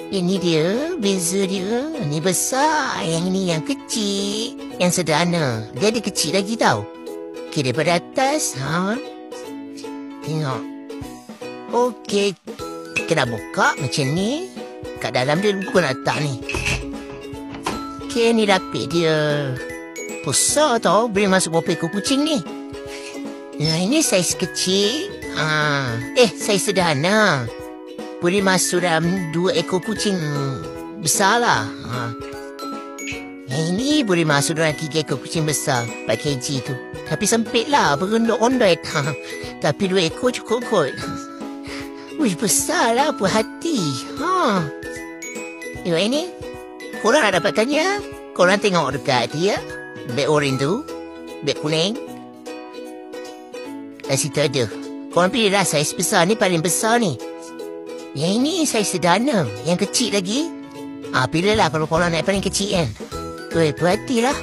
Ini dia, beza dia. Ni besar, yang ini yang kecil. Yang sederhana. Dia ada kecil lagi tau. Okey, daripada atas. Tengok. Okey. Kena buka macam ni. Kat dalam dia buku nak letak ni. Okey, ni lapik dia. Besar tau. Boleh masuk berapa ekor kucing ni. Nah, ini saiz kecil. Saiz sederhana. Boleh masuk dalam 2 ekor kucing besar lah. Yang ini boleh masuk dalam 3 ekor kucing besar 4 kg tu. Tapi sempit lah, berondok-ondok. Tapi 2 ekor cukup kot. Wih, besar lah, puas hati. Tengok ini. Korang nak dapatkannya. Korang tengok dekat dia. Beg orange tu. Beg kuning. Kat situ ada. Korang pilih lah saiz besar ni, paling besar ni. Yang ini saiz sederhana. Yang kecil lagi. Pilih lah kalau korang nak paling kecil kan. Puas hati lah.